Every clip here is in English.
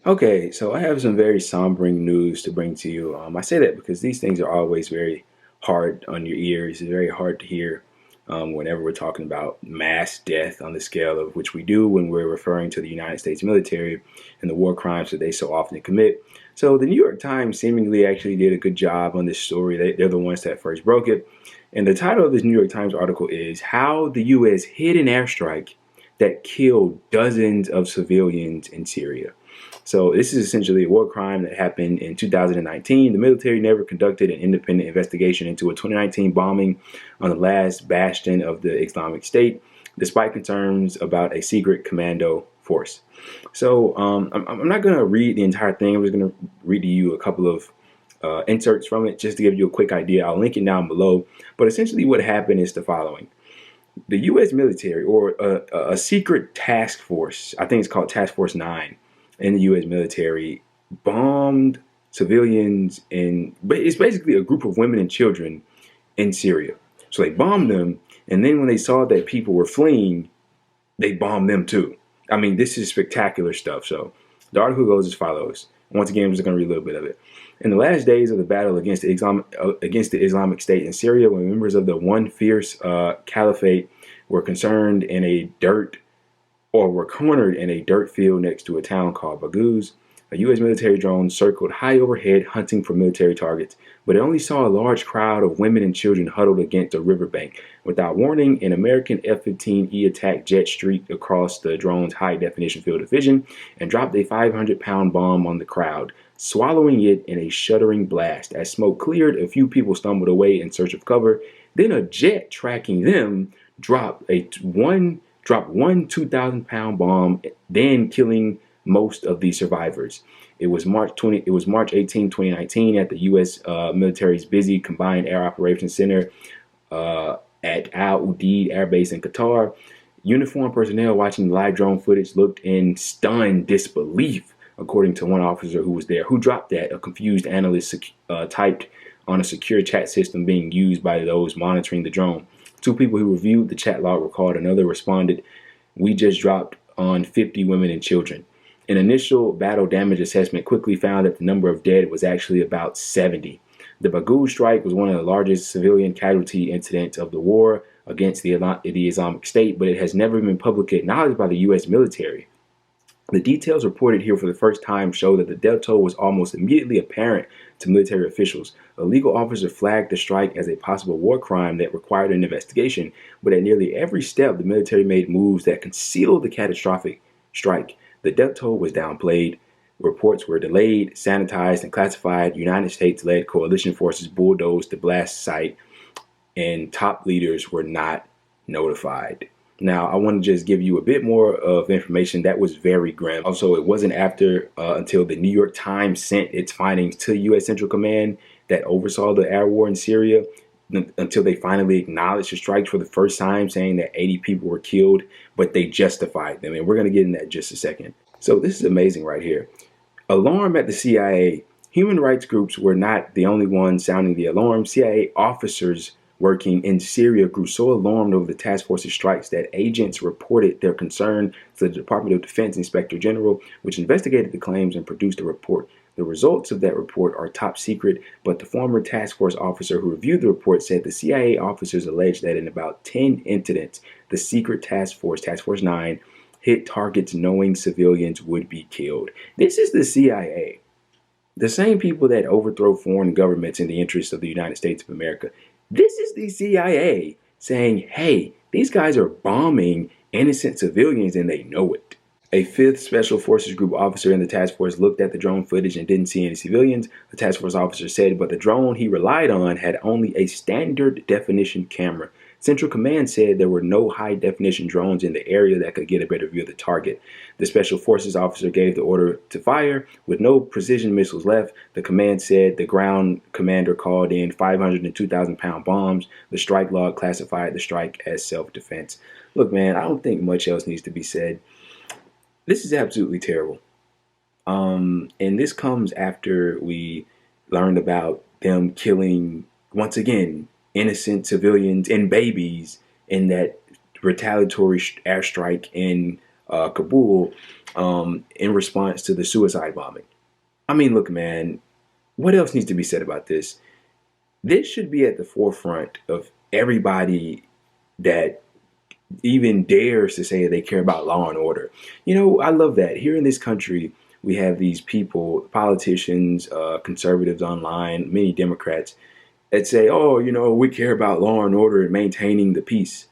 Okay, so I have some very sombering news to bring to you. I say that because these things are always very hard on your ears. It's very hard to hear whenever we're talking about mass death on the scale of which we do when we're referring to the United States military and the war crimes that they so often commit. So the New York Times seemingly actually did a good job on this story. They're the ones that first broke it. And the title of this New York Times article is How the U.S. Hit an Airstrike That Killed Dozens of Civilians in Syria. So this is essentially a war crime that happened in 2019. The military never conducted an independent investigation into a 2019 bombing on the last bastion of the Islamic State, despite concerns about a secret commando force. So I'm not going to read the entire thing. I'm just going to read to you a couple of inserts from it just to give you a quick idea. I'll link it down below. But essentially what happened is the following. The U.S. military, or a secret task force, I think it's called Task Force 9, in the U.S. military, bombed civilians but it's basically a group of women and children in Syria. So they bombed them, and then when they saw that people were fleeing, they bombed them too. I mean, this is spectacular stuff. So the article goes as follows. Once again, I'm just going to read a little bit of it. In the last days of the battle against the Islamic State in Syria, when members of the one fierce caliphate were concerned in a dirt or were cornered in a dirt field next to a town called Baghouz, a U.S. military drone circled high overhead hunting for military targets, but it only saw a large crowd of women and children huddled against a riverbank. Without warning, an American F-15E attack jet streaked across the drone's high-definition field of vision and dropped a 500-pound bomb on the crowd, swallowing it in a shuddering blast. As smoke cleared, a few people stumbled away in search of cover. Then a jet tracking them dropped one 2,000-pound bomb, then killing most of the survivors. It was March 18, 2019, at the U.S. Military's busy Combined Air Operations Center at Al Udeid Air Base in Qatar. Uniformed personnel watching the live drone footage looked in stunned disbelief, according to one officer who was there. Who dropped that? A confused analyst typed on a secure chat system being used by those monitoring the drone. Two people who reviewed the chat log recalled another responded, "We just dropped on 50 women and children." An initial battle damage assessment quickly found that the number of dead was actually about 70. The Baghouz strike was one of the largest civilian casualty incidents of the war against the Islamic State, but it has never been publicly acknowledged by the U.S. military. The details reported here for the first time show that the death toll was almost immediately apparent to military officials. A legal officer flagged the strike as a possible war crime that required an investigation, but at nearly every step, the military made moves that concealed the catastrophic strike. The death toll was downplayed. Reports were delayed, sanitized, and classified. United States-led coalition forces bulldozed the blast site, and top leaders were not notified. Now, I want to just give you a bit more of information that was very grim. Also, it wasn't until the New York Times sent its findings to U.S. Central Command that oversaw the air war in Syria until they finally acknowledged the strikes for the first time, saying that 80 people were killed, but they justified them. And we're going to get into that in just a second. So this is amazing right here. Alarm at the CIA. Human rights groups were not the only ones sounding the alarm. CIA officers working in Syria grew so alarmed over the task force's strikes that agents reported their concern to the Department of Defense Inspector General, which investigated the claims and produced a report. The results of that report are top secret, but the former task force officer who reviewed the report said the CIA officers alleged that in about 10 incidents, the secret task force, Task Force 9, hit targets knowing civilians would be killed. This is the CIA, the same people that overthrow foreign governments in the interests of the United States of America. This is the CIA saying, hey, these guys are bombing innocent civilians and they know it. A 5th Special Forces Group officer in the task force looked at the drone footage and didn't see any civilians. The task force officer said, but the drone he relied on had only a standard definition camera. Central Command said there were no high-definition drones in the area that could get a better view of the target. The Special Forces officer gave the order to fire. With no precision missiles left, the command said the ground commander called in 500 and 2,000-pound bombs. The strike log classified the strike as self-defense. Look, man, I don't think much else needs to be said. This is absolutely terrible. And this comes after we learned about them killing, once again, innocent civilians and babies in that retaliatory airstrike in Kabul in response to the suicide bombing. I mean, look, man, what else needs to be said about this? This should be at the forefront of everybody that even dares to say they care about law and order. You know, I love that. Here in this country, we have these people, politicians, conservatives online, many Democrats, that say, oh, you know, we care about law and order and maintaining the peace.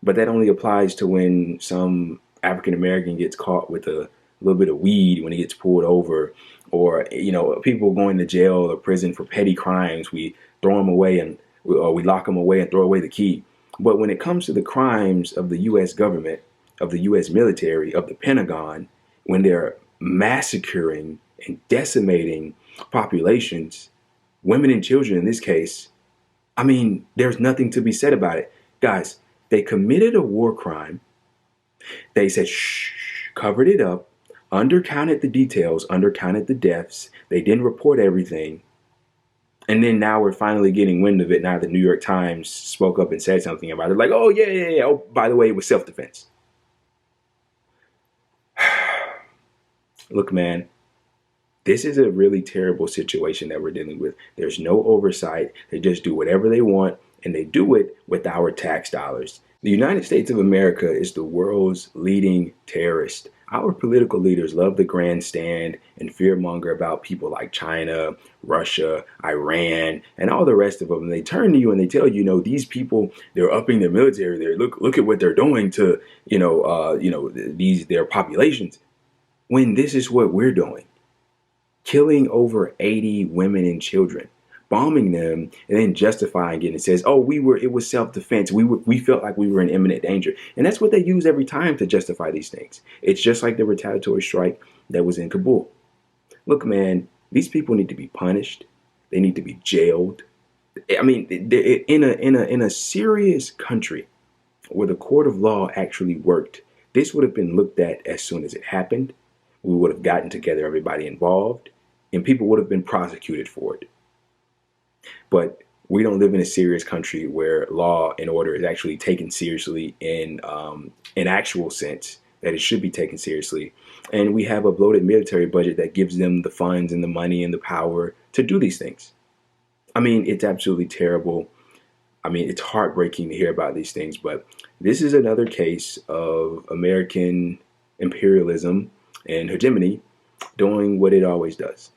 But that only applies to when some African American gets caught with a little bit of weed when he gets pulled over, or you know, people going to jail or prison for petty crimes. We throw them away and or we lock them away and throw away the key. But when it comes to the crimes of the U.S. government, of the U.S. military, of the Pentagon, when they're massacring and decimating populations, women and children in this case, I mean, there's nothing to be said about it. Guys, they committed a war crime. They said, shh, covered it up, undercounted the details, undercounted the deaths. They didn't report everything. And then now we're finally getting wind of it. Now the New York Times spoke up and said something about it. Like, oh, yeah. Oh, by the way, it was self-defense. Look, man, this is a really terrible situation that we're dealing with. There's no oversight. They just do whatever they want, and they do it with our tax dollars. The United States of America is the world's leading terrorist. Our political leaders love to grandstand and fearmonger about people like China, Russia, Iran, and all the rest of them. And they turn to you and they tell you, you know, these people, they're upping their military. They're look at what they're doing to, their populations. When this is what we're doing, killing over 80 women and children, bombing them, and then justifying it and says, oh, it was self-defense. We felt like we were in imminent danger. And that's what they use every time to justify these things. It's just like the retaliatory strike that was in Kabul. Look, man, these people need to be punished. They need to be jailed. I mean, in a serious country where the court of law actually worked, this would have been looked at as soon as it happened. We would have gotten together everybody involved, and people would have been prosecuted for it. But we don't live in a serious country where law and order is actually taken seriously in an actual sense that it should be taken seriously. And we have a bloated military budget that gives them the funds and the money and the power to do these things. I mean, it's absolutely terrible. I mean, it's heartbreaking to hear about these things, but this is another case of American imperialism and hegemony doing what it always does.